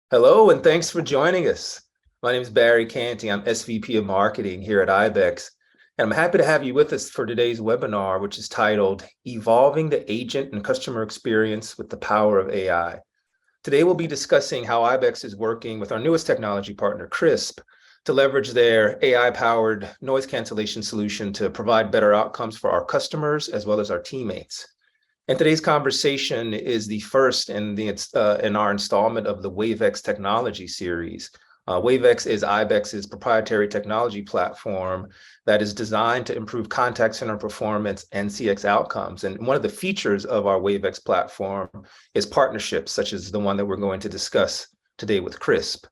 Hello, and thanks for joining us. My name is Barry Canty. I'm SVP of Marketing here at ibex, and I'm happy to have you with us for today's webinar, which is titled Evolving the Agent and Customer Experience with the Power of AI. Today, we'll be discussing how ibex is working with our newest technology partner, Krisp, to leverage their AI-powered noise cancellation solution to provide better outcomes for our customers as well as our teammates. And today's conversation is the first in our installment of the WaveX technology series. WaveX is ibex's proprietary technology platform that is designed to improve contact center performance and CX outcomes. And one of the features of our WaveX platform is partnerships, such as the one that we're going to discuss today with Krisp.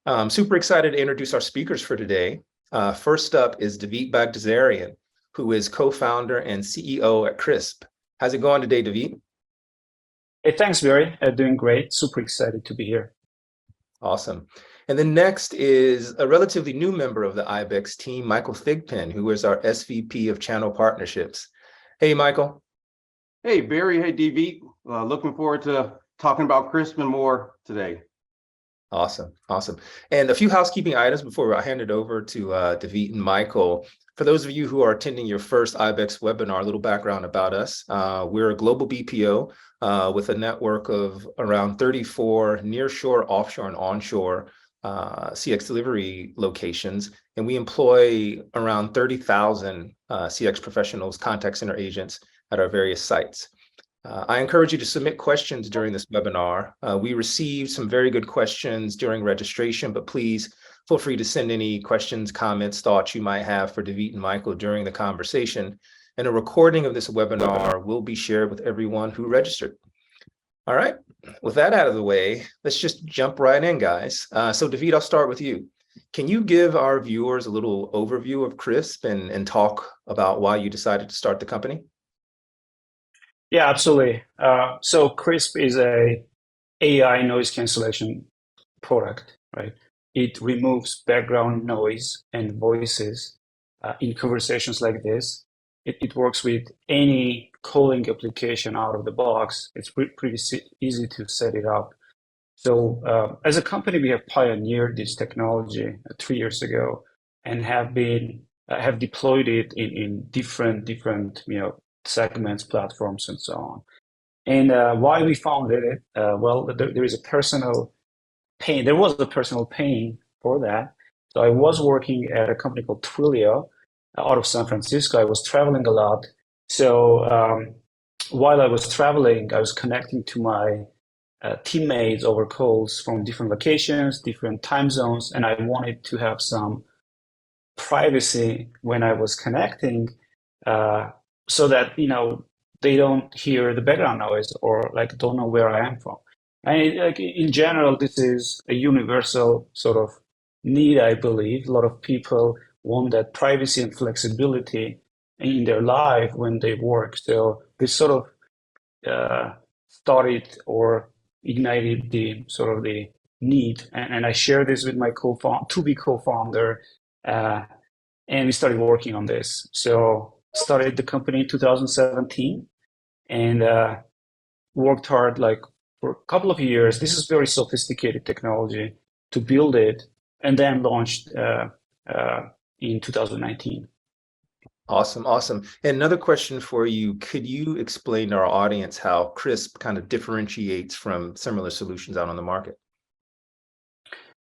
I'm super excited to introduce our speakers for today. First up is David Bagdasarian, who is co-founder and CEO at Krisp. How's it going today, David? Hey, thanks, Barry. Doing great. Super excited to be here. Awesome. And then next is a relatively new member of the ibex team, Michael Thigpen, who is our SVP of Channel Partnerships. Hey, Michael. Hey, Barry. Hey, DV. Looking forward to talking about Krisp and more today. Awesome. And a few housekeeping items before I hand it over to David and Michael. For those of you who are attending your first ibex webinar, a little background about us. We're a global BPO with a network of around 34 nearshore, offshore, and onshore CX delivery locations, and we employ around 30,000 CX professionals, contact center agents at our various sites. I encourage you to submit questions during this webinar. We received some very good questions during registration, but please feel free to send any questions, comments, thoughts you might have for David and Michael during the conversation. And a recording of this webinar will be shared with everyone who registered. All right, with that out of the way, let's just jump right in, guys. So David, I'll start with you. Can you give our viewers a little overview of Krisp and talk about why you decided to start the company? Yeah, absolutely. So Krisp is a AI noise cancellation product, right? It removes background noise and voices in conversations like this. It works with any calling application out of the box. It's pretty easy to set it up. So as a company, we have pioneered this technology 3 years ago and have deployed it in different segments, platforms, and so on. And why we founded it? Well, there is a personal pain. There was a personal pain for that. So I was working at a company called Twilio out of San Francisco. I was traveling a lot. So while I was traveling, I was connecting to my teammates over calls from different locations, different time zones, and I wanted to have some privacy when I was connecting, so that they don't hear the background noise or like don't know where I am from. And like in general, this is a universal sort of need, I believe. A lot of people want that privacy and flexibility in their life when they work. So this sort of started or ignited the sort of the need, and I share this with my to-be co-founder, and we started working on this. So started the company in 2017 and worked hard like for a couple of years. This is very sophisticated technology to build it, and then launched in 2019. Awesome. And another question for you, could you explain to our audience how Krisp kind of differentiates from similar solutions out on the market?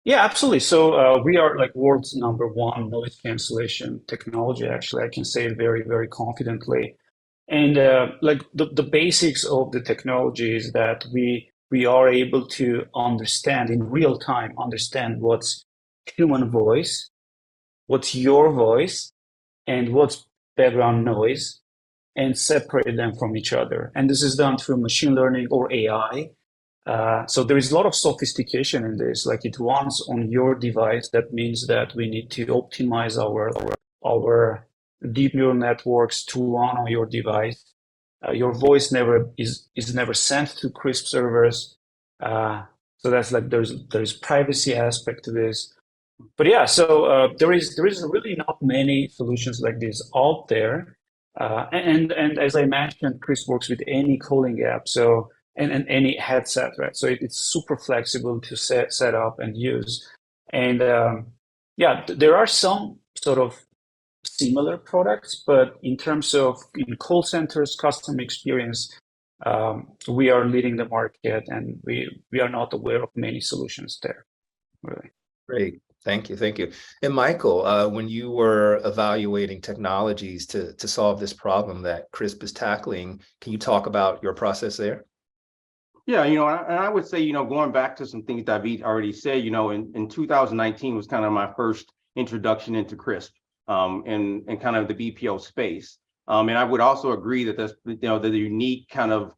Yeah, absolutely. So we are like world's #1 noise cancellation technology. Actually, I can say it very, very confidently. And like the basics of the technology is that we are able to understand in real time, understand what's human voice, what's your voice, and what's background noise, and separate them from each other. And this is done through machine learning or AI. So there is a lot of sophistication in this. Like it runs on your device. That means that we need to optimize our deep neural networks to run on your device. Your voice is never sent to Krisp servers. So that's like there's privacy aspect to this. But yeah, so there is really not many solutions like this out there. And as I mentioned, Krisp works with any calling app. So and any headset, right? So it's super flexible to set up and use. And yeah, there are some sort of similar products, but in terms of in call centers, customer experience, we are leading the market, and we are not aware of many solutions there, really. Great. Thank you. Thank you. And Michael, when you were evaluating technologies to solve this problem that Krisp is tackling, can you talk about your process there? Yeah, and I would say, going back to some things David already said, in 2019 was kind of my first introduction into Krisp, and kind of the BPO space. And I would also agree that there's, the unique kind of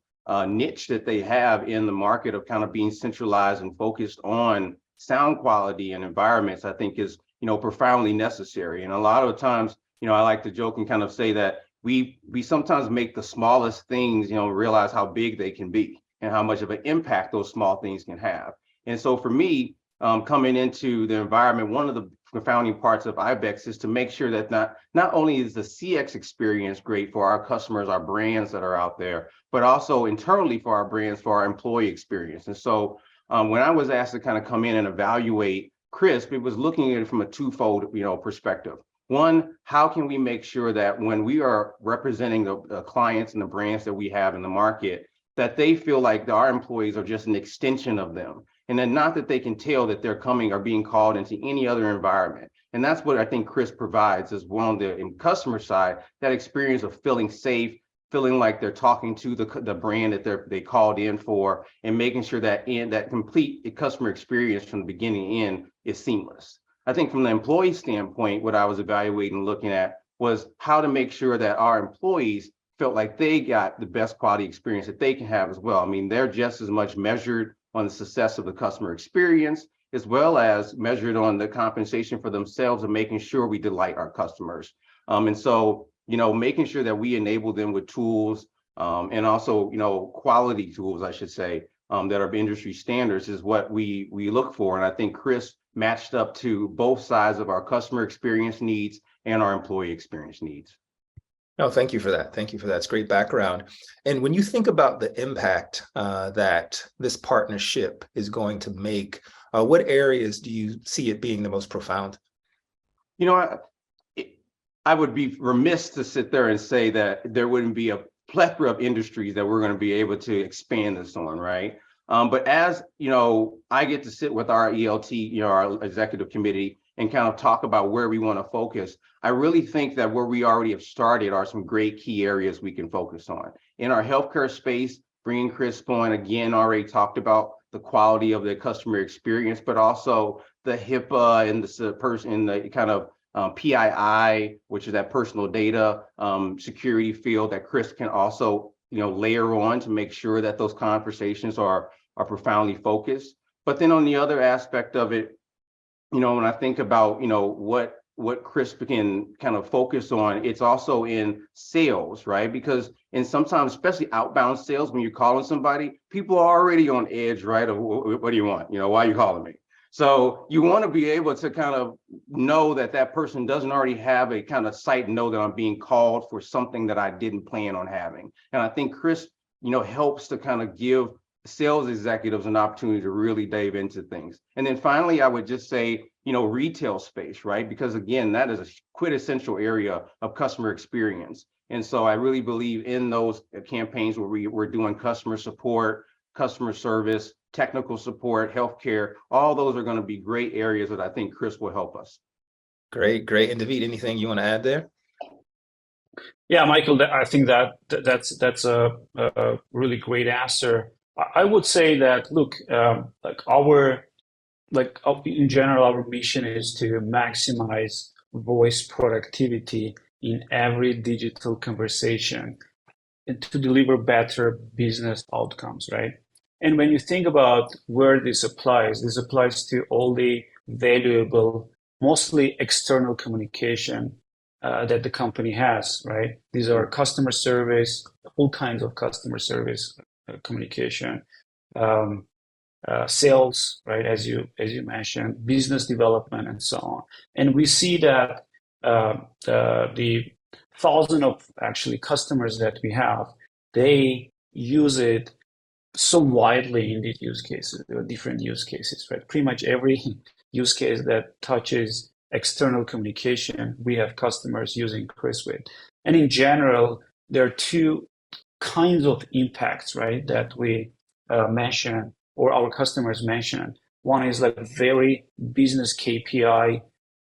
niche that they have in the market of kind of being centralized and focused on sound quality and environments, I think is, profoundly necessary. And a lot of times, I like to joke and kind of say that we sometimes make the smallest things, realize how big they can be and how much of an impact those small things can have. And so for me, coming into the environment, one of the founding parts of ibex is to make sure that not only is the CX experience great for our customers, our brands that are out there, but also internally for our brands, for our employee experience. And so when I was asked to kind of come in and evaluate Krisp, it was looking at it from a twofold, perspective. One, how can we make sure that when we are representing the clients and the brands that we have in the market, that they feel like our employees are just an extension of them, and then not that they can tell that they're coming or being called into any other environment. And that's what I think Krisp provides, is on the customer side, that experience of feeling safe, feeling like they're talking to the brand that they called in for, and making sure that that complete customer experience from the beginning end is seamless. I think from the employee standpoint, what I was evaluating and looking at was how to make sure that our employees felt like they got the best quality experience that they can have as well. I mean, they're just as much measured on the success of the customer experience, as well as measured on the compensation for themselves and making sure we delight our customers. And so, making sure that we enable them with tools, and also, quality tools, I should say, that are industry standards is what we look for. And I think Krisp matched up to both sides of our customer experience needs and our employee experience needs. No, thank you for that. Thank you for that. It's great background. And when you think about the impact that this partnership is going to make, what areas do you see it being the most profound? I would be remiss to sit there and say that there wouldn't be a plethora of industries that we're going to be able to expand this on, right? But as I get to sit with our ELT, our executive committee, and kind of talk about where we want to focus, I really think that where we already have started are some great key areas we can focus on. In our healthcare space, bringing Krisp on, again, already talked about the quality of the customer experience, but also the HIPAA and the kind of PII, which is that personal data security field that Krisp can also layer on to make sure that those conversations are profoundly focused. But then on the other aspect of it, when I think about what Krisp can kind of focus on, it's also in sales, right? Because sometimes, especially outbound sales, when you're calling somebody, people are already on edge, right? Of what do you want? Why are you calling me? So you want to be able to kind of know that that person doesn't already have a kind of sight and know that I'm being called for something that I didn't plan on having. And I think Krisp, helps to kind of give sales executives an opportunity to really dive into things. And then finally, I would just say, retail space, right? Because again, that is a quintessential area of customer experience. And so I really believe in those campaigns where we're doing customer support, customer service, technical support, healthcare. All those are going to be great areas that I think Krisp will help us. Great, great. And David, anything you want to add there? Yeah, Michael, I think that's a really great answer. I would say that, look, in general, our mission is to maximize voice productivity in every digital conversation and to deliver better business outcomes, right? And when you think about where this applies to all the valuable, mostly external communication that the company has, right? These are customer service, all kinds of customer service communication, sales, right? As you mentioned, business development, and so on. And we see that the thousand of actually customers that we have, they use it so widely in these use cases. There are different use cases, right? Pretty much every use case that touches external communication, we have customers using Krisp with. And in general, there are two kinds of impacts, right, that we mention or our customers mention. One is like very business KPI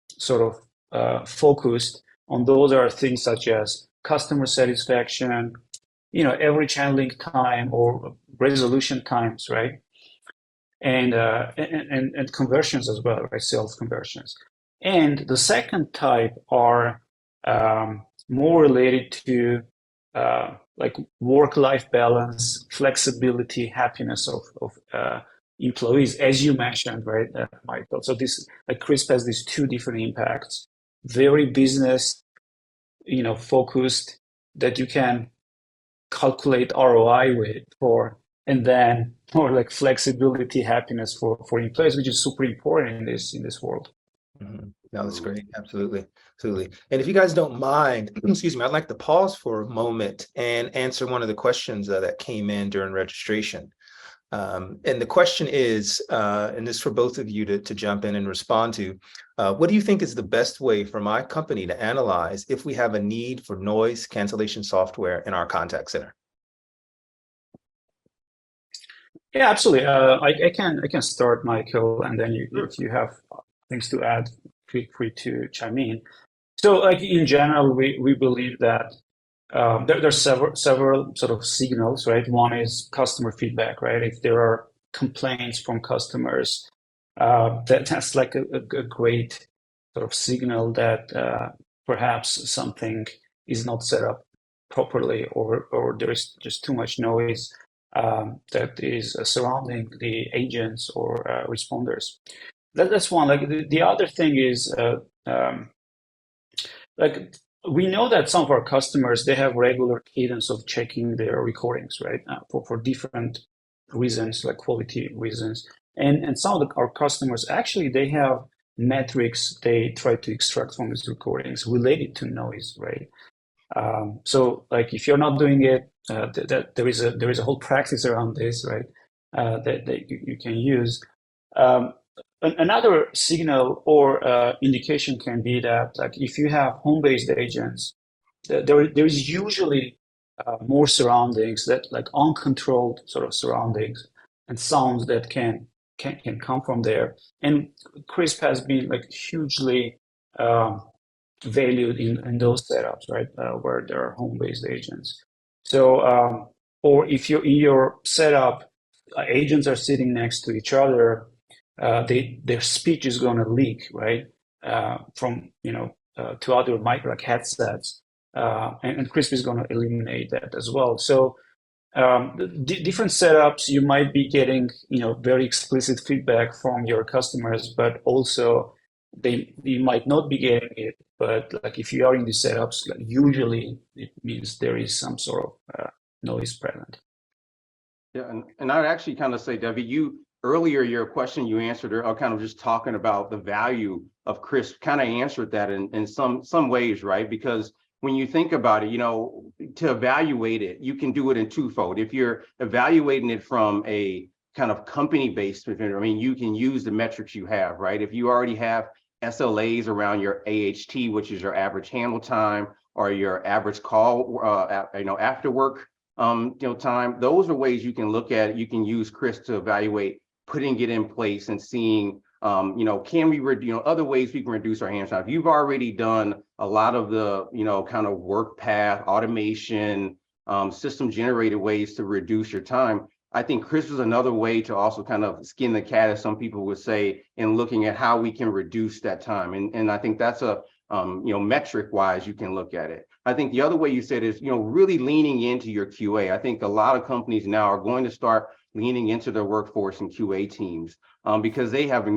sort of focused on. Those are things such as customer satisfaction, every channeling time or resolution times, right? And conversions as well, right? Sales conversions. And the second type are more related to like work-life balance, flexibility, happiness of employees, as you mentioned, right, Michael? So this, like, Krisp has these two different impacts: very business, focused, that you can calculate ROI with for, and then more like flexibility, happiness for employees, which is super important in this world. Mhm. No, that's great. Absolutely. Absolutely. And if you guys don't mind, excuse me, I'd like to pause for a moment and answer one of the questions that came in during registration. And the question is, and this is for both of you to jump in and respond to, what do you think is the best way for my company to analyze if we have a need for noise cancellation software in our contact center? Yeah, absolutely. I can start, Michael, and then if you have things to add, feel free to chime in. So, like, in general, we believe that there's several sort of signals, right? One is customer feedback, right? If there are complaints from customers, that's like a great sort of signal that perhaps something is not set up properly, or there is just too much noise that is surrounding the agents or responders. That's one. Like, the other thing is like, we know that some of our customers, they have regular cadence of checking their recordings, right? For different reasons, like quality reasons. And some of our customers, actually, they have metrics they try to extract from these recordings related to noise, right? So, like, if you're not doing it, that there is a whole practice around this, right? That you can use. Another signal or indication can be that, like, if you have home-based agents, there is usually more surroundings, that, like, uncontrolled sort of surroundings and sounds that can come from there. And Krisp has been, like, hugely valued in those setups, right, where there are home-based agents. So, or if you're in your setup, agents are sitting next to each other, their speech is going to leak, right, from to other micro headsets, and Krisp is going to eliminate that as well. So different setups, you might be getting very explicit feedback from your customers, but also you might not be getting it. But, like, if you are in these setups, like, usually it means there is some sort of noise present. Yeah, and I'd actually kind of say, Debbie, you earlier, your question you answered, or kind of just talking about the value of Krisp, kind of answered that in some ways, right? Because when you think about it, to evaluate it, you can do it in twofold. If you're evaluating it from a kind of company-based, you can use the metrics you have, right? If you already have SLAs around your AHT, which is your average handle time, or your average call, after work, time, those are ways you can look at it. You can use Krisp to evaluate putting it in place and seeing, can we, other ways we can reduce our handle time. If you've already done a lot of the, kind of work path automation, system generated ways to reduce your time, I think Krisp is another way to also kind of skin the cat, as some people would say, in looking at how we can reduce that time. And I think that's a, metric wise, you can look at it. I think the other way you said is, really leaning into your QA. I think a lot of companies now are going to start leaning into their workforce and QA teams because they have,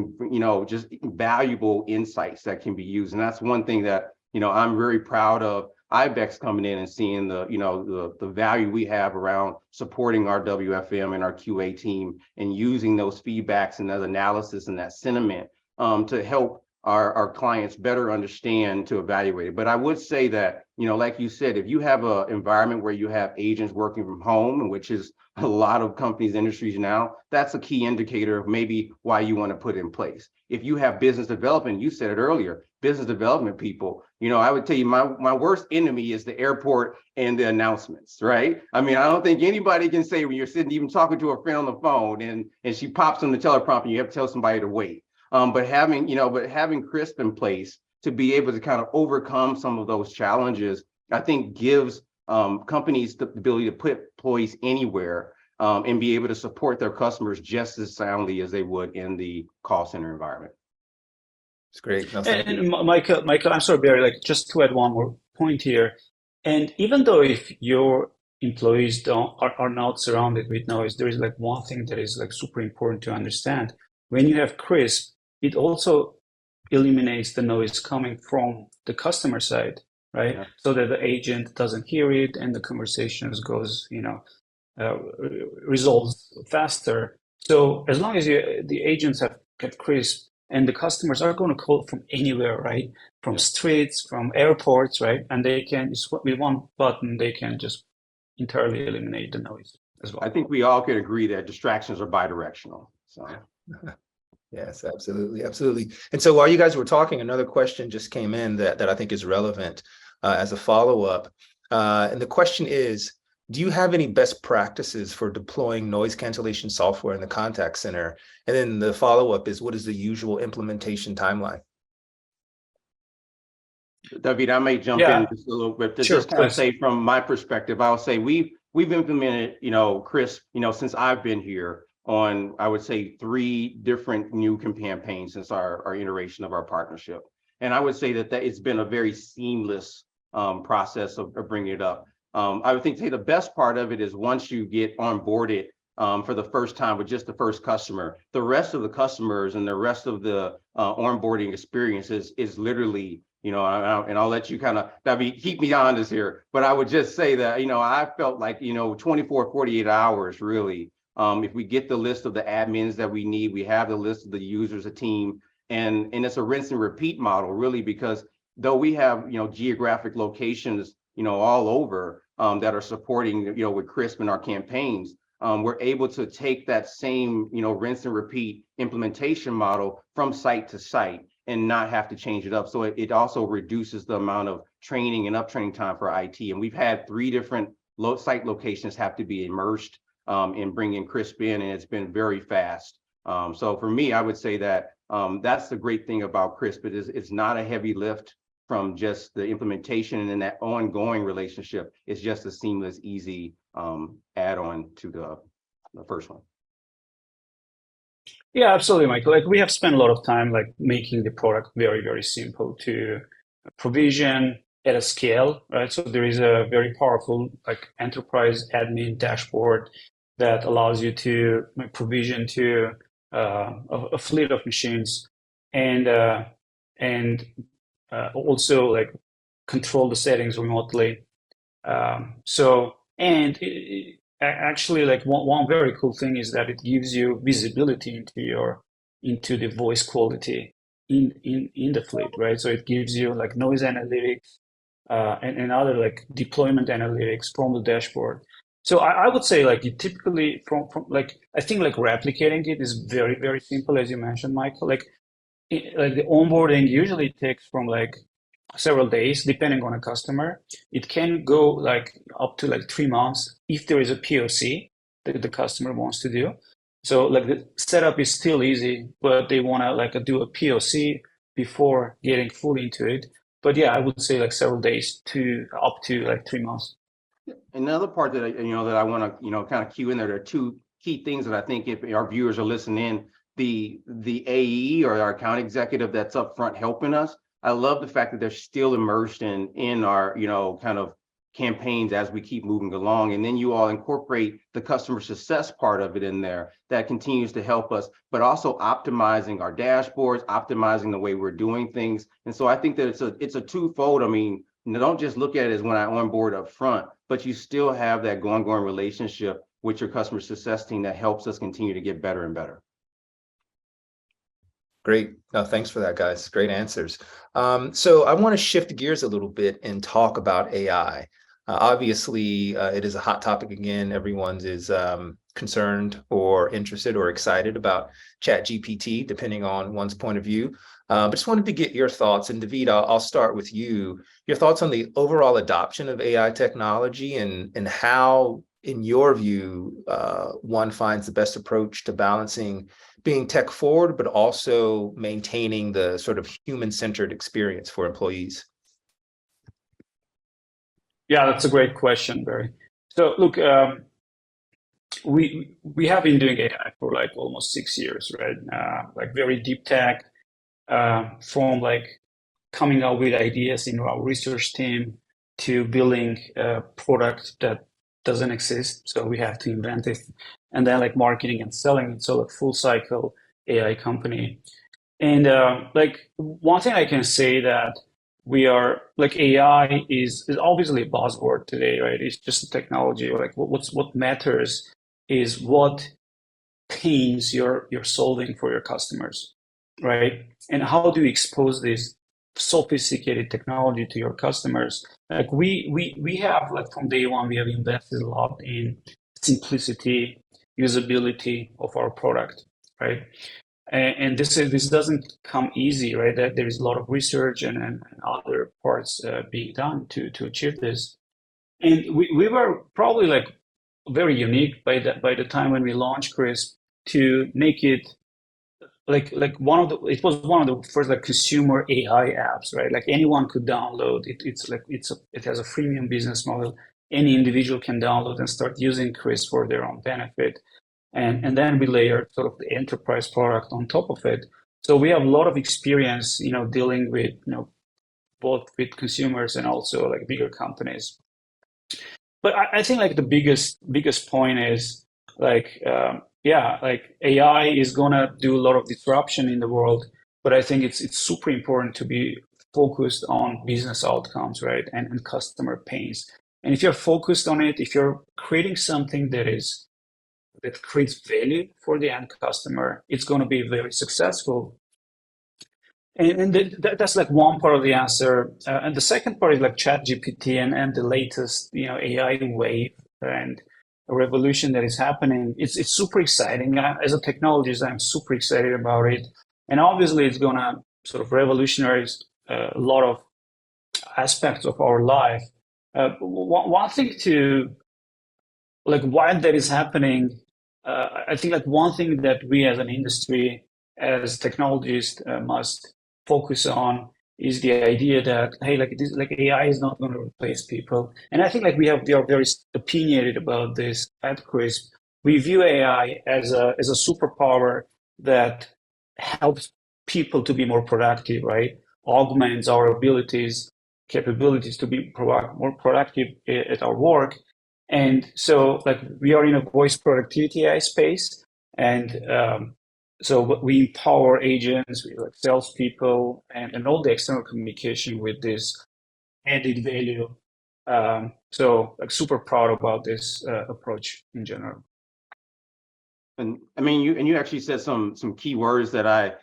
just valuable insights that can be used. And that's one thing that, I'm very proud of ibex coming in and seeing the value we have around supporting our WFM and our QA team, and using those feedbacks and that analysis and that sentiment to help our clients better understand to evaluate it. But I would say that, like you said, if you have an environment where you have agents working from home, which is a lot of companies, industries now, that's a key indicator of maybe why you want to put it in place. If you have business development, you said it earlier, business development people, I would tell you my worst enemy is the airport and the announcements, right? I mean, I don't think anybody can say when you're sitting even talking to a friend on the phone and she pops on the teleprompter and you have to tell somebody to wait. But having Krisp in place to be able to kind of overcome some of those challenges, I think gives companies the ability to put employees anywhere and be able to support their customers just as soundly as they would in the call center environment. It's great. No, And Michael, I'm sorry, Barry, like just to add one more point here. And even though if your employees are not surrounded with noise, there is like one thing that is like super important to understand. When you have Krisp, it also eliminates the noise coming from the customer side, right? Yeah. So that the agent doesn't hear it and the conversations goes, resolves faster. So as long as the agents have kept Krisp and the customers are going to call from anywhere, right? From streets, from airports, right? And they can, with one button, they can just entirely eliminate the noise as well. I think we all could agree that distractions are bidirectional. So. Yes, absolutely. Absolutely. And so while you guys were talking, another question just came in that I think is relevant as a follow-up. And the question is, do you have any best practices for deploying noise cancellation software in the contact center? And then the follow-up is, what is the usual implementation timeline? David, I may jump in just a little bit to Sure, just kind of say from my perspective, I'll say we've implemented, Krisp, since I've been here on, I would say 3 different new campaigns since our iteration of our partnership. And I would say that it's been a very seamless process of bringing it up. I would think the best part of it is once you get onboarded for the first time with just the first customer, the rest of the customers and the rest of the onboarding experience is literally, and I'll let you kind of, keep me honest here, but I would just say that, I felt like, 24, 48 hours really. If we get the list of the admins that we need, we have the list of the users, a team, and it's a rinse and repeat model really, because though we have, geographic locations, all over that are supporting, with Krisp in our campaigns, we're able to take that same, rinse and repeat implementation model from site to site and not have to change it up. So it also reduces the amount of training and uptraining time for IT. And we've had 3 different site locations have to be immersed in bringing Krisp in, and it's been very fast. So for me, I would say that that's the great thing about Krisp. It's not a heavy lift from just the implementation, and then that ongoing relationship is just a seamless, easy add-on to the first one. Yeah, absolutely, Michael. Like we have spent a lot of time like making the product very, very simple to provision at a scale, right? So there is a very powerful like enterprise admin dashboard that allows you to provision to a fleet of machines and also like control the settings remotely. Actually, like one very cool thing is that it gives you visibility into the voice quality in the fleet, right? So it gives you like noise analytics and other like deployment analytics from the dashboard. So I would say like you typically from like I think like replicating it is very, very simple, as you mentioned, Michael. Like the onboarding usually takes from like several days, depending on a customer. It can go like up to like 3 months if there is a POC that the customer wants to do. So like the setup is still easy, but they want to like do a POC before getting fully into it. But yeah, I would say like several days to up to like 3 months. Another part that I want to kind of cue in there, there are 2 key things that I think if our viewers are listening in, the AE or our account executive that's up front helping us. I love the fact that they're still immersed in our, kind of campaigns as we keep moving along. And then you all incorporate the customer success part of it in there that continues to help us, but also optimizing our dashboards, optimizing the way we're doing things. And so I think that it's a twofold. I mean, don't just look at it as when I onboard up front, but you still have that ongoing relationship with your customer success team that helps us continue to get better and better. Great. No, thanks for that, guys. Great answers. So I want to shift gears a little bit and talk about AI. Obviously, it is a hot topic again. Everyone is concerned or interested or excited about ChatGPT, depending on one's point of view. But just wanted to get your thoughts. And David, I'll start with you. Your thoughts on the overall adoption of AI technology and how, in your view, one finds the best approach to balancing being tech forward, but also maintaining the sort of human-centered experience for employees? Yeah, that's a great question, Barry. So look, we have been doing AI for like almost 6 years, right? Like very deep tech, from like coming up with ideas in our research team to building a product that doesn't exist, so we have to invent it, and then like marketing and selling it, so a full cycle AI company. And like one thing I can say that we are like AI is obviously a buzzword today, right? It's just a technology. Like what matters is what pains you're solving for your customers, right? And how do you expose this sophisticated technology to your customers? Like we have like from day one we have invested a lot in simplicity, usability of our product, right? And this doesn't come easy, right? That there is a lot of research and other parts being done to achieve this. And we were probably like very unique by the time when we launched Krisp to make it like one of the it was one of the first like consumer AI apps, right? Like anyone could download it. It has a freemium business model. Any individual can download and start using Krisp for their own benefit. And then we layer sort of the enterprise product on top of it. So we have a lot of experience, dealing with, both with consumers and also like bigger companies. But I think like the biggest point is like, yeah, like AI is gonna do a lot of disruption in the world, but I think it's super important to be focused on business outcomes, right? And customer pains. And if you're focused on it, if you're creating something that creates value for the end customer, it's going to be very successful. And that's like one part of the answer. And the second part is like ChatGPT and the latest, AI wave and a revolution that is happening. It's super exciting. As a technologist, I'm super excited about it. And obviously, it's going to sort of revolutionize a lot of aspects of our life. One thing to like why that is happening, I think like one thing that we as an industry, as technologists, must focus on is the idea that hey, like this, like AI is not going to replace people, and I think like we are very opinionated about this at Krisp. We view AI as a superpower that helps people to be more productive, right? Augments our abilities, capabilities to be more productive at our work. And so, like, we are in a voice productivity AI space, and so we empower agents, we like salespeople, and all the external communication with this added value. So, like, super proud about this approach in general. And I mean, you actually said some key words that I,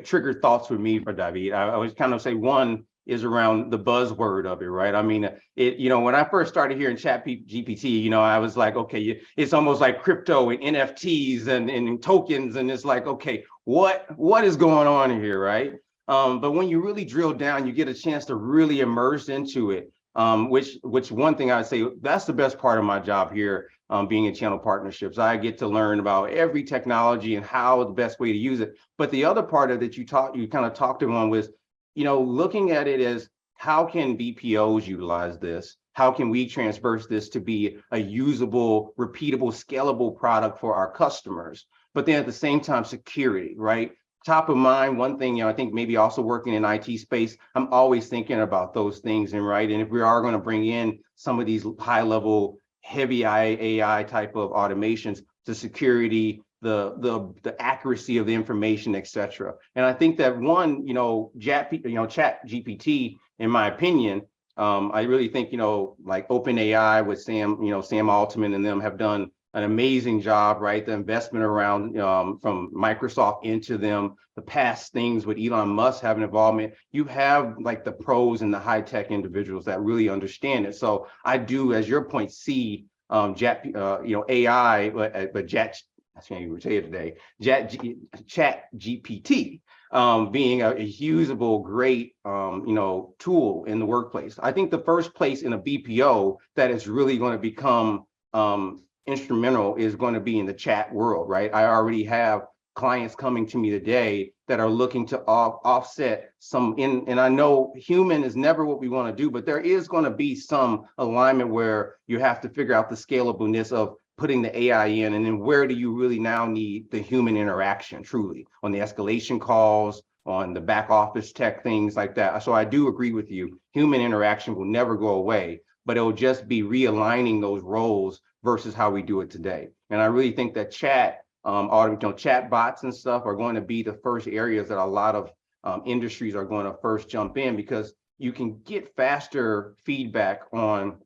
triggered thoughts with me for David. I always kind of say one is around the buzzword of it, right? I mean, when I first started hearing Chat GPT, I was like, okay, it's almost like crypto and NFTs and tokens, and it's like, okay, what is going on here, right? But when you really drill down, you get a chance to really immerse into it. Which one thing I say, that's the best part of my job here, being in channel partnerships. I get to learn about every technology and how the best way to use it. But the other part of that you kind of talked about was, looking at it as how can BPOs utilize this? How can we transverse this to be a usable, repeatable, scalable product for our customers? But then at the same time, security, right? Top of mind, one thing, I think maybe also working in IT space, I'm always thinking about those things, and right. And if we are going to bring in some of these high level, heavy AI type of automations, the security, the accuracy of the information, et cetera. And I think that one, Chat GPT, in my opinion, I really think, like OpenAI with Sam Altman and them have done an amazing job, right? The investment around from Microsoft into them, the past things with Elon Musk having involvement, you have like the pros and the high tech individuals that really understand it. So I do, as your point, see AI, but I can't even say it today, Chat GPT being a usable, great, tool in the workplace. I think the first place in a BPO that is really going to become instrumental is going to be in the chat world, right? I already have clients coming to me today that are looking to offset some and I know human is never what we want to do, but there is going to be some alignment where you have to figure out the scalableness of putting the AI in, and then where do you really now need the human interaction truly on the escalation calls, on the back office tech, things like that. So I do agree with you. Human interaction will never go away, but it will just be realigning those roles versus how we do it today. And I really think that chat bots and stuff are going to be the first areas that a lot of industries are going to first jump in, because you can get faster feedback on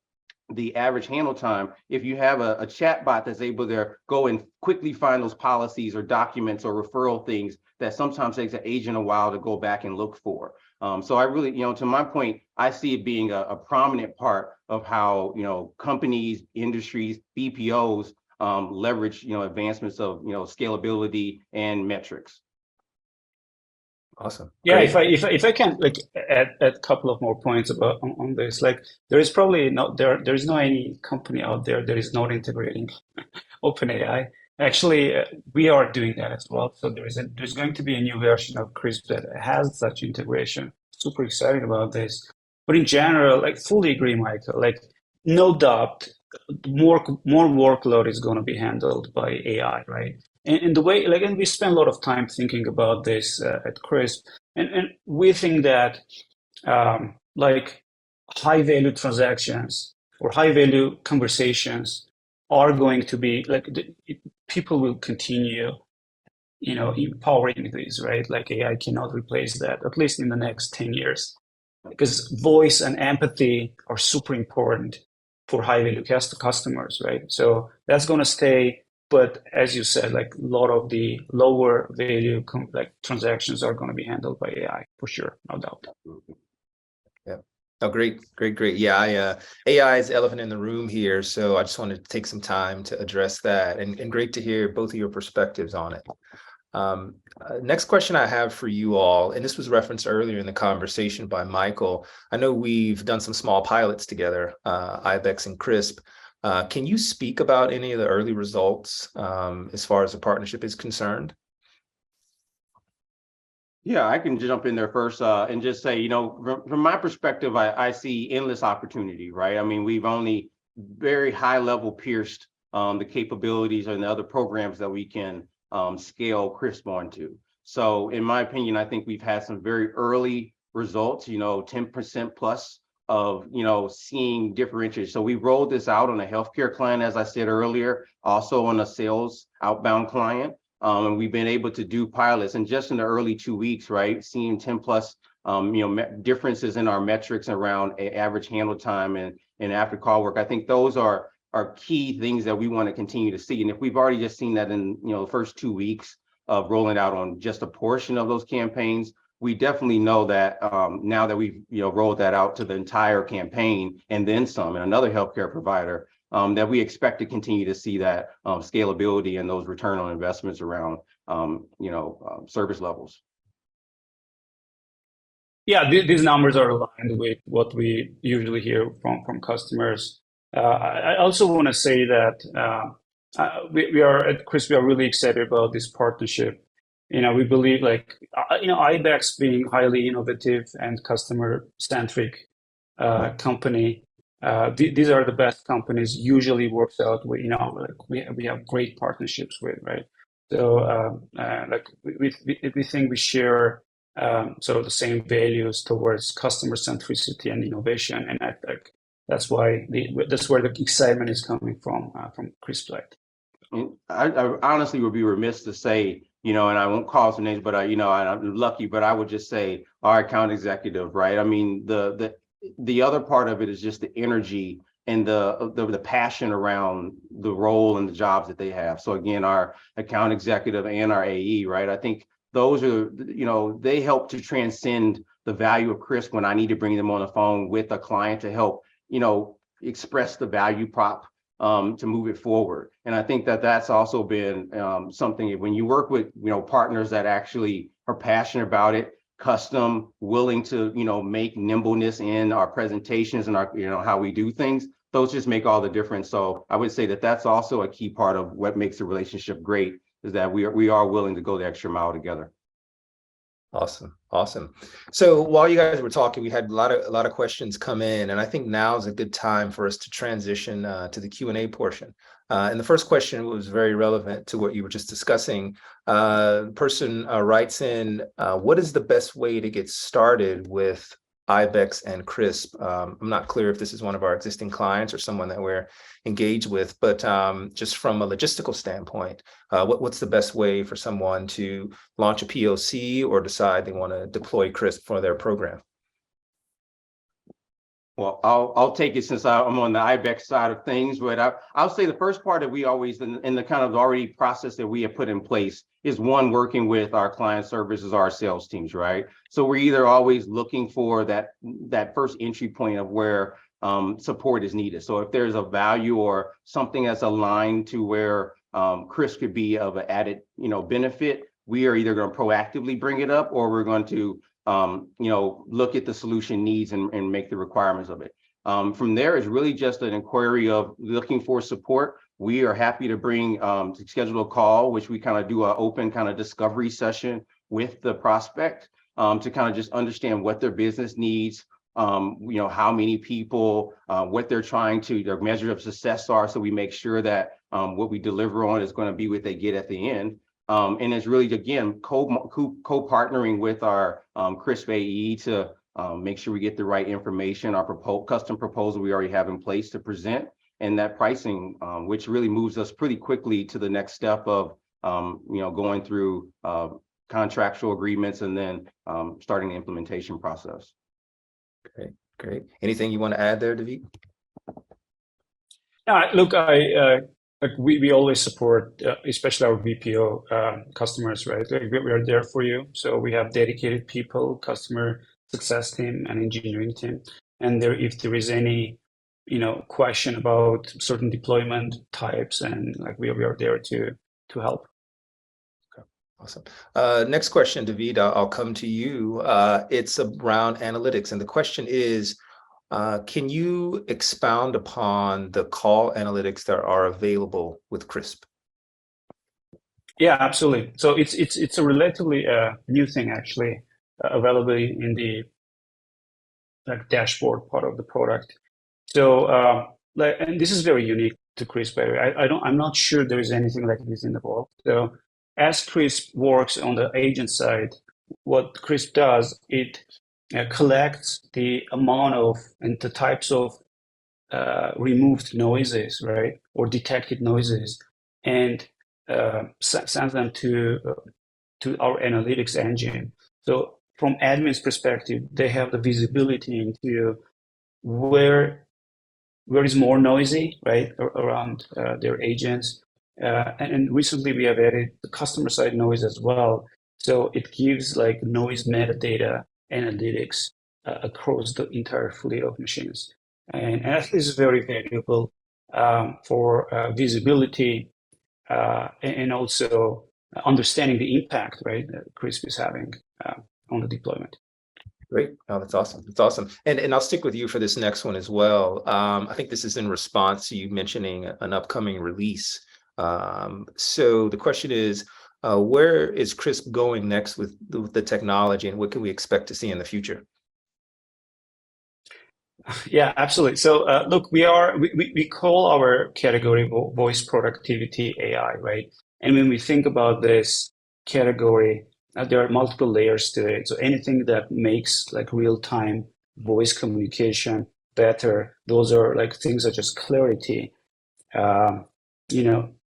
the average handle time if you have a chat bot that's able to go and quickly find those policies or documents or referral things that sometimes takes an agent a while to go back and look for. So I really, to my point, I see it being a prominent part of how, companies, industries, BPOs leverage, Awesome. scalability and metrics. Awesome. Yeah, Great. if I can like add a couple of more points about on this, like there is probably not there is no any company out there that is not integrating OpenAI. Actually, we are doing that as well. So there's going to be a new version of Krisp that has such integration. Super excited about this. But in general, like fully agree, Michael. Like no doubt, more workload is going to be handled by AI, right? And the way, like, and we spend a lot of time thinking about this at Krisp, and we think that like high value transactions or high value conversations are going to be like people will continue, empowering these, right? Like AI cannot replace that, at least in the next 10 years, because voice and empathy are super important for high value customers, right? So that's going to stay. But as you said, like a lot of the lower value like transactions are going to be handled by AI for sure, no doubt. Yeah. Oh, great. Yeah, AI is the elephant in the room here. So I just wanted to take some time to address that, and great to hear both of your perspectives on it. Next question I have for you all, and this was referenced earlier in the conversation by Michael. I know we've done some small pilots together, ibex and Krisp. Can you speak about any of the early results as far as the partnership is concerned? Yeah, I can jump in there first and just say, from my perspective, I see endless opportunity, right? I mean, we've only very high level pierced the capabilities and the other programs that we can scale Krisp onto. So in my opinion, I think we've had some very early results, 10% plus of, seeing differentiation. So we rolled this out on a healthcare client, as I said earlier, also on a sales outbound client. And we've been able to do pilots, and just in the early 2 weeks, right, seeing 10 plus, differences in our metrics around average handle time and after call work. I think those are key things that we want to continue to see. And if we've already just seen that in, the first 2 weeks of rolling out on just a portion of those campaigns, we definitely know that now that we've, rolled that out to the entire campaign and then some in another healthcare provider, that we expect to continue to see that scalability and those return on investments around, service levels. Yeah, these numbers are aligned with what we usually hear from customers. I also want to say that we are at Krisp, we are really excited about this partnership. We believe like, ibex being highly innovative and customer-centric company, these are the best companies usually works out with, like we have great partnerships with, right? So like we think we share sort of the same values towards customer centricity and innovation, and I think that's why that's where the excitement is coming from Krisp. I honestly would be remiss to say, and I won't call some names, but I'm lucky, but I would just say our account executive, right? I mean, the other part of it is just the energy and the passion around the role and the jobs that they have. So again, our account executive and our AE, right? I think those are, they help to transcend the value of Krisp when I need to bring them on the phone with a client to help, express the value prop to move it forward. And I think that that's also been something when you work with, partners that actually are passionate about it, custom, willing to, make nimbleness in our presentations and our, how we do things, those just make all the difference. So I would say that that's also a key part of what makes the relationship great, is that we are willing to go the extra mile together. Awesome. So while you guys were talking, we had a lot of questions come in, and I think now is a good time for us to transition to the Q&A portion. And the first question was very relevant to what you were just discussing. Person writes in, what is the best way to get started with ibex and Krisp? I'm not clear if this is one of our existing clients or someone that we're engaged with, but just from a logistical standpoint, what's the best way for someone to launch a POC or decide they want to deploy Krisp for their program? Well, I'll take it since I'm on the ibex side of things, but I'll say the first part that we always, in the kind of already process that we have put in place, is one, working with our client services, our sales teams, right? So we're either always looking for that first entry point of where support is needed. So if there's a value or something that's aligned to where Krisp could be of an added, benefit, we are either going to proactively bring it up, or we're going to look at the solution needs and make the requirements of it. From there, it's really just an inquiry of looking for support. We are happy to bring to schedule a call, which we kind of do an open kind of discovery session with the prospect to kind of just understand what their business needs, how many people, what they're trying to, their measure of success are. So we make sure that what we deliver on is going to be what they get at the end. And it's really, again, co-partnering with our Krisp AE to make sure we get the right information, our custom proposal we already have in place to present, and that pricing, which really moves us pretty quickly to the next step of, going through contractual agreements and then starting the implementation process. Great. Anything you want to add there, David? Look, we always support, especially our BPO customers, right? We are there for you. So we have dedicated people, customer success team, and engineering team. And if there is any, question about certain deployment types, and we are there to help. Okay, awesome. Next question, David, I'll come to you. It's around analytics, and the question is, can you expound upon the call analytics that are available with Krisp? Yeah, absolutely. So it's a relatively new thing, actually, available in the dashboard part of the product. So and this is very unique to Krisp. I'm not sure there is anything like this in the world. So as Krisp works on the agent side, what Krisp does, it collects the amount of and the types of removed noises, right, or detected noises, and sends them to our analytics engine. So from admin's perspective, they have the visibility into where is more noisy, right, around their agents. And recently we have added the customer side noise as well. So it gives noise metadata analytics across the entire fleet of machines. And that is very valuable for visibility and also understanding the impact, right, that Krisp is having on the deployment. Great. Oh, that's awesome. That's awesome. And I'll stick with you for this next one as well. I think this is in response to you mentioning an upcoming release. So the question is, where is Krisp going next with the technology, and what can we expect to see in the future? Yeah, absolutely. So look, we call our category voice productivity AI, right? And when we think about this category, there are multiple layers to it. So anything that makes real-time voice communication better, those are things such as clarity,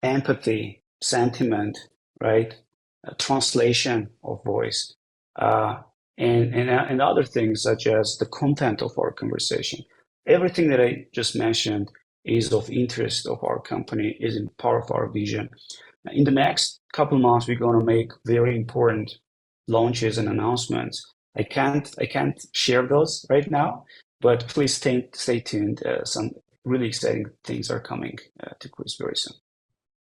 empathy, sentiment, right? Translation of voice, and other things such as the content of our conversation. Everything that I just mentioned is of interest of our company, is in part of our vision. In the next couple of months, we're going to make very important launches and announcements. I can't share those right now, but please stay tuned. Some really exciting things are coming to Krisp very soon.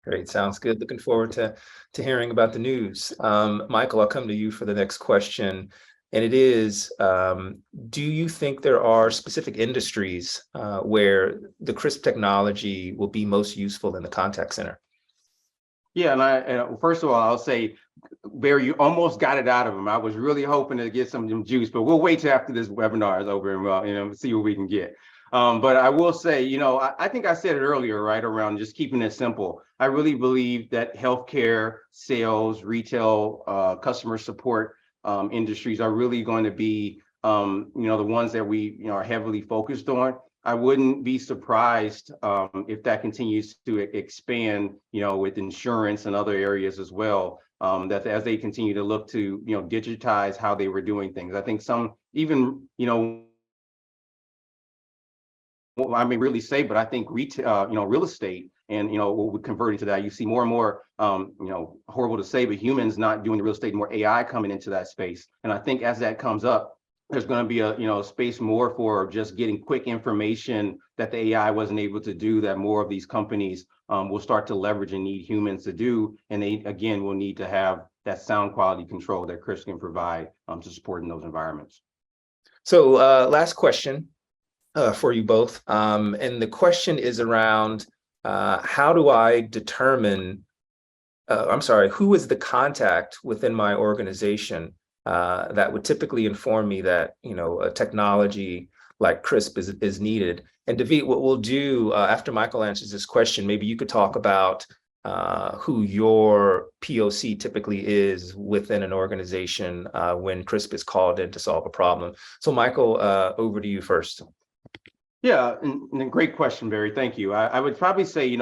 Great, sounds good. Looking forward to hearing about the news. Michael, I'll come to you for the next question. And it is, do you think there are specific industries where the Krisp technology will be most useful in the contact center? Yeah, and first of all, I'll say, Barry, you almost got it out of him. I was really hoping to get some juice, but we'll wait till after this webinar is over and see what we can get. But I will say, I think I said it earlier, right, around just keeping it simple. I really believe that healthcare, sales, retail, customer support industries are really going to be, the ones that we are heavily focused on. I wouldn't be surprised if that continues to expand, with insurance and other areas as well, that as they continue to look to, digitize how they were doing things. I think some even, I mean, really say, but I think retail, real estate and, what would convert into that, you see more and more, horrible to say, but humans not doing the real estate, more AI coming into that space. And I think as that comes up, there's going to be a space more for just getting quick information that the AI wasn't able to do, that more of these companies will start to leverage and need humans to do. And they, again, will need to have that sound quality control that Krisp can provide to support in those environments. So last question for you both. And the question is around how do I determine, who is the contact within my organization that would typically inform me that, a technology like Krisp is needed. And David, what we'll do after Michael answers this question, maybe you could talk about who your POC typically is within an organization when Krisp is called in to solve a problem. So Michael, over to you first. Yeah, and great question, Barry. Thank you. I would probably say,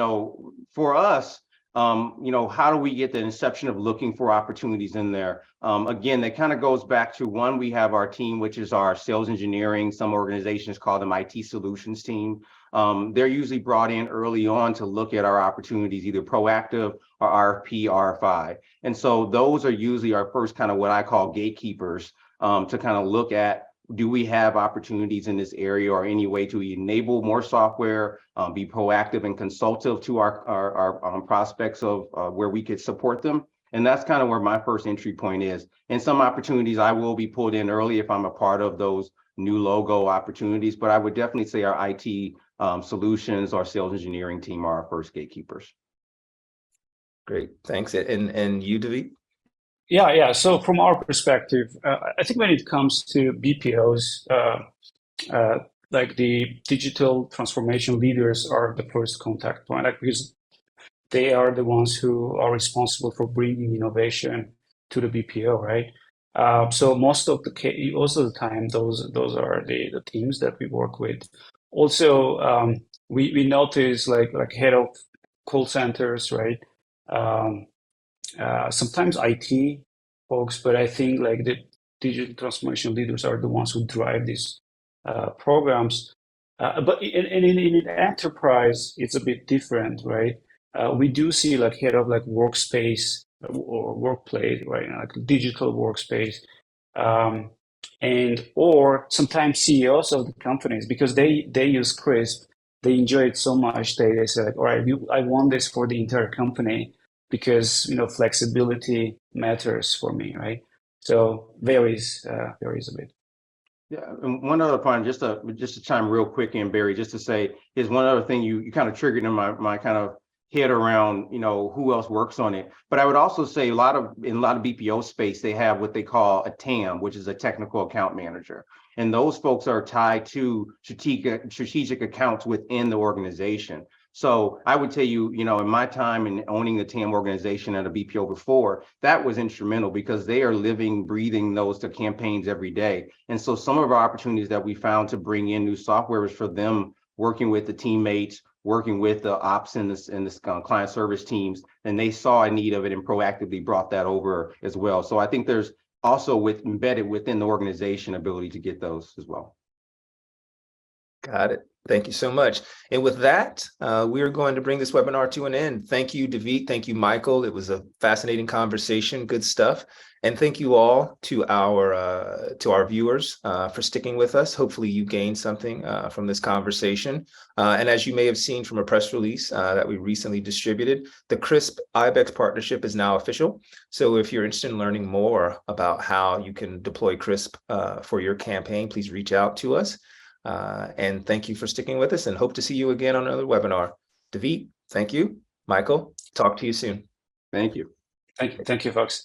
for us, how do we get the inception of looking for opportunities in there? Again, that kind of goes back to one, we have our team, which is our sales engineering. Some organizations call them IT solutions team. They're usually brought in early on to look at our opportunities, either proactive or RFP, RFI. And so those are usually our first kind of what I call gatekeepers to kind of look at, do we have opportunities in this area or any way to enable more software, be proactive and consultative to our prospects of where we could support them? And that's kind of where my first entry point is. And some opportunities I will be pulled in early if I'm a part of those new logo opportunities, but I would definitely say our IT solutions, our sales engineering team are our first gatekeepers. Great, thanks. And you, David? Yeah. So from our perspective, I think when it comes to BPOs, like the digital transformation leaders are the first contact point, because they are the ones who are responsible for bringing innovation to the BPO, right? So most of the time, those are the teams that we work with. Also, we notice like head of call centers, right? Sometimes IT folks, but I think like the digital transformation leaders are the ones who drive these programs. But in an enterprise, it's a bit different, right? We do see like head of like workspace or workplace, right? Like digital workspace, and or sometimes CEOs of the companies, because they use Krisp, they enjoy it so much they say like, all right, I want this for the entire company, because flexibility matters for me, right? So varies a bit. Yeah, and one other point, just to chime real quick in, Barry, just to say, is one other thing you kind of triggered in my kind of head around, who else works on it. But I would also say in a lot of BPO space, they have what they call a TAM, which is a technical account manager. And those folks are tied to strategic accounts within the organization. So I would tell you, in my time in owning the TAM organization at a BPO before, that was instrumental because they are living, breathing those campaigns every day. And so some of our opportunities that we found to bring in new software was for them working with the teammates, working with the ops and this client service teams, and they saw a need of it and proactively brought that over as well. So I think there's also embedded within the organization ability to get those as well. Got it. Thank you so much. And with that, we are going to bring this webinar to an end. Thank you, David. Thank you, Michael. It was a fascinating conversation. Good stuff. And thank you all to our viewers for sticking with us. Hopefully you gained something from this conversation. And as you may have seen from a press release that we recently distributed, the Krisp ibex partnership is now official. So if you're interested in learning more about how you can deploy Krisp for your campaign, please reach out to us. And thank you for sticking with us, and hope to see you again on another webinar. David, thank you. Michael, talk to you soon. Thank you. Thank you, folks.